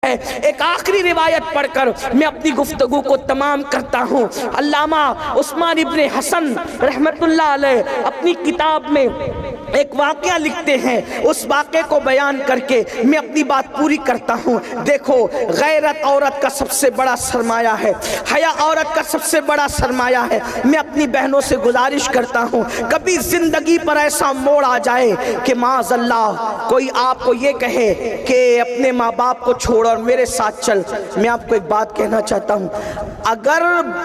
ہے۔ ایک آخری روایت پڑھ کر میں اپنی گفتگو کو تمام کرتا ہوں۔ علامہ عثمان ابن حسن رحمت اللہ علیہ اپنی کتاب میں ایک واقعہ لکھتے ہیں، اس واقعے کو بیان کر کے میں اپنی بات پوری کرتا ہوں۔ دیکھو، غیرت عورت کا سب سے بڑا سرمایہ ہے، حیا عورت کا سب سے بڑا سرمایہ ہے۔ میں اپنی بہنوں سے گزارش کرتا ہوں، کبھی زندگی پر ایسا موڑ آ جائے کہ معاذ اللہ کوئی آپ کو یہ کہے کہ اپنے ماں باپ کو چھوڑ اور میرے ساتھ چل، میں آپ کو ایک بات کہنا چاہتا ہوں، اگر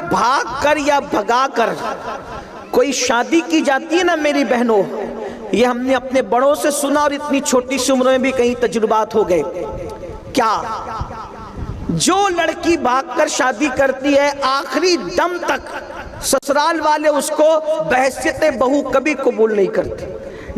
بھاگ کر یا بھگا کر کوئی شادی کی جاتی ہے نا میری بہنوں، یہ ہم نے اپنے بڑوں سے سنا اور اتنی چھوٹی سی عمر میں بھی کئی تجربات ہو گئے۔ کیا جو لڑکی بھاگ کر شادی کرتی ہے آخری دم تک سسرال والے اس کو بحیثیت بہو کبھی قبول نہیں کرتے۔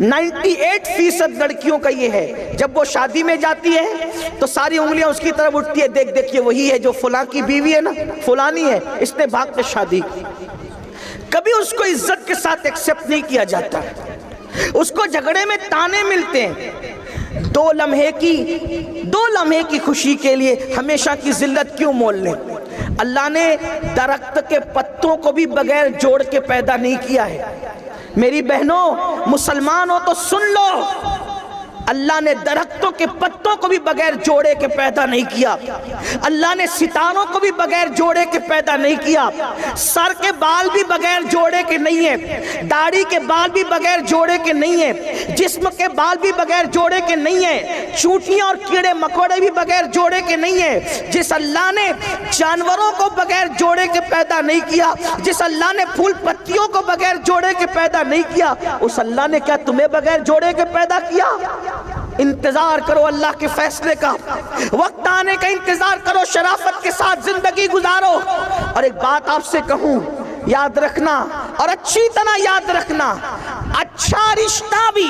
98% لڑکیوں کا یہ ہے، جب وہ شادی میں جاتی ہے تو ساری انگلیاں اس کی طرف اٹھتی ہے، دیکھ دیکھیے وہی ہے جو فلاں کی بیوی ہے نا، فلانی ہے، اس نے بھاگ کر شادی کی۔ کبھی اس کو عزت کے ساتھ ایکسپٹ نہیں کیا جاتا، اس کو جھگڑے میں تانے ملتے ہیں۔ دو لمحے کی خوشی کے لیے ہمیشہ کی ذلت کیوں مول لیں؟ اللہ نے درخت کے پتوں کو بھی بغیر جوڑ کے پیدا نہیں کیا ہے۔ میری بہنوں، مسلمان ہو تو سن لو، اللہ نے درختوں کے پتوں کو بھی بغیر جوڑے کے پیدا نہیں کیا، اللہ نے ستاروں کو بھی بغیر جوڑے کے پیدا نہیں کیا، سر کے بال بھی بغیر جوڑے کے نہیں ہیں، داڑھی کے بال بھی بغیر جوڑے کے نہیں ہیں، جسم کے بال بھی بغیر جوڑے کے نہیں ہیں، چونٹیاں اور کیڑے مکوڑے بھی بغیر جوڑے کے نہیں ہیں۔ جس اللہ نے جانوروں کو بغیر جوڑے کے پیدا نہیں کیا، جس اللہ نے پھول پتیوں کو بغیر جوڑے کے پیدا نہیں کیا، اس اللہ نے کیا تمہیں بغیر جوڑے کے پیدا کیا؟ انتظار کرو اللہ کے فیصلے کا، وقت آنے کا انتظار کرو، شرافت کے ساتھ زندگی گزارو۔ اور ایک بات آپ سے کہوں، یاد رکھنا اور اچھی طرح یاد رکھنا، اچھا رشتہ بھی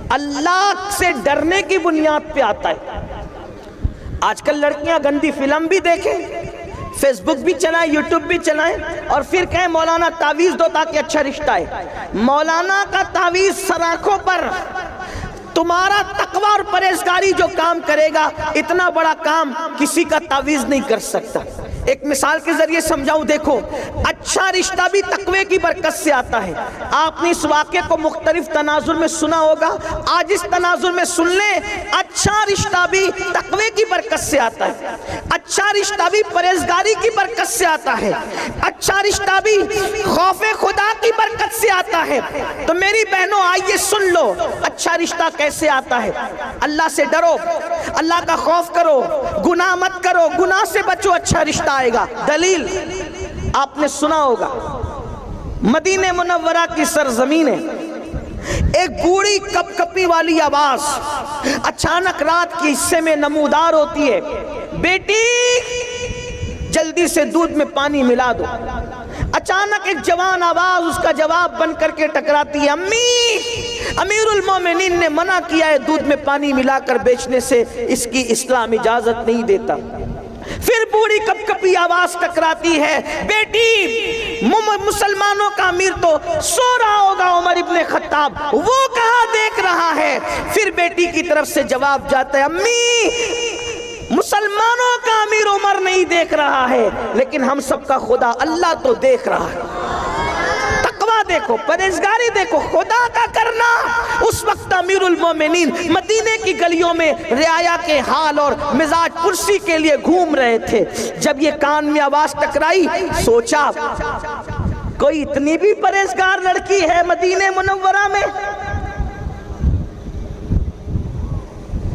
اللہ سے ڈرنے کی بنیاد پہ آتا ہے۔ آج کل لڑکیاں گندی فلم بھی دیکھیں، فیس بک بھی چلائیں، یوٹیوب بھی چلائیں، اور پھر کہیں مولانا تعویذ دو تاکہ اچھا رشتہ ہے۔ مولانا کا تعویذ سر آنکھوں پر، تمہارا تقوی اور پرہیزگاری جو کام کرے گا، اتنا بڑا کام کسی کا تعویذ نہیں کر سکتا۔ ایک مثال کے ذریعے سمجھاؤں، دیکھو، اچھا رشتہ بھی تقوی کی برکت سے آتا ہے۔ آپ نے اس واقعے کو مختلف تناظر میں سنا ہوگا، آج اس تناظر میں سن لیں، اچھا رشتہ بھی تقوی کی برکت سے آتا ہے، اچھا رشتہ بھی پرہیزگاری کی برکت سے آتا ہے، اچھا رشتہ بھی خوف خدا کی برکت سے آتا ہے۔ تو میری بہنوں آئیے سن لو، اچھا رشتہ کیسے آتا ہے۔ اللہ سے ڈرو، اللہ کا خوف کرو، گناہ مت کرو، گناہ سے بچو، اچھا رشتہ آئے گا۔ دلیل آپ نے سنا ہوگا، مدینہ منورہ کی سرزمین ہے، ایک بوڑھی کپ کپی والی آواز اچانک رات کے حصے میں نمودار ہوتی ہے، بیٹی جلدی سے دودھ میں پانی ملا دو۔ اچانک ایک جوان آواز اس کا جواب بن کر کے ٹکراتی ہے، امی، امیر المومنین نے منع کیا ہے دودھ میں پانی ملا کر بیچنے سے، اس کی اسلام اجازت نہیں دیتا۔ پھر بوڑھی کپ کپی آواز ٹکراتی ہے، بیٹی مسلمانوں کا امیر تو سو رہا ہوگا، عمر ابن خطاب، وہ کہاں دیکھ رہا ہے؟ پھر بیٹی کی طرف سے جواب جاتا ہے، امی، مسلمانوں کا امیر عمر نہیں دیکھ رہا ہے، لیکن ہم سب کا خدا اللہ تو دیکھ رہا ہے۔ تقوی دیکھو، پرہیزگاری دیکھو، خدا کا کرنا۔ اس وقت امیر المومنین مدینے کی گلیوں میں رعایا کے حال اور مزاج پرسی کے لیے گھوم رہے تھے۔ جب یہ کان میں آواز ٹکرائی، سوچا کوئی اتنی بھی پرہیزگار لڑکی ہے مدینہ منورہ میں؟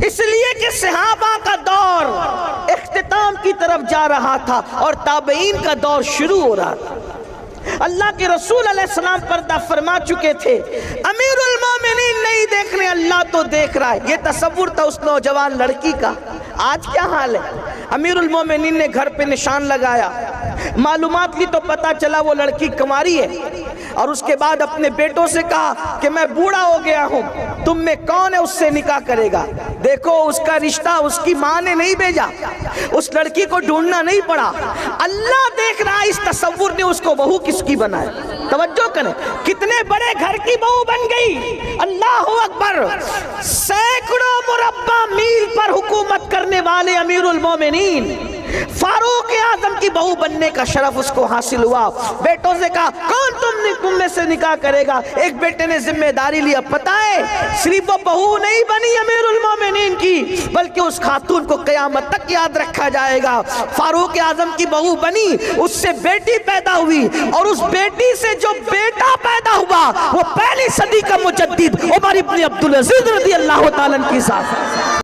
اس لیے کہ صحابہ کا دور اختتام کی طرف جا رہا تھا اور تابعین کا دور شروع ہو رہا تھا۔ اللہ کے رسول علیہ السلام پردہ فرما چکے تھے، امیر المومنین نہیں دیکھ رہے، اللہ تو دیکھ رہا ہے۔ یہ تصور تھا اس نوجوان لڑکی کا۔ آج کیا حال ہے؟ امیر المومنین نے گھر پہ نشان لگایا، معلومات لی تو پتا چلا وہ لڑکی کنواری ہے، اور اس کے بعد اپنے بیٹوں سے کہا کہ میں بوڑھا ہو گیا ہوں، تم میں کون ہے اس سے نکاح کرے گا؟ دیکھو اس کا رشتہ اس کی ماں نے نہیں بھیجا, اس لڑکی کو ڈھونڈنا نہیں پڑا, اللہ دیکھ رہا اس تصور نے اس کو بہو کس کی بنایا. توجہ کریں, کتنے بڑے گھر کی بہو بن گئی, اللہ اکبر. سینکڑوں مربع میل پر حکومت کرنے والے امیر المومنین فاروق اعظم کی بہو بننے کا شرف اس کو حاصل ہوا. بیٹوں سے کہا کون تم میں سے نکاح کرے گا؟ ایک بیٹے نے ذمہ داری لیا. پتہ ہے صرف وہ بہو نہیں بنی امیر المومنین کی, بلکہ اس خاتون کو قیامت تک یاد رکھا جائے گا. فاروق اعظم کی بہو بنی, اس سے بیٹی پیدا ہوئی, اور اس بیٹی سے جو بیٹا پیدا ہوا وہ پہلی صدی کا مجدد عمر ابن عبدالعزیز رضی اللہ تعالیٰ عنہ کی ذات.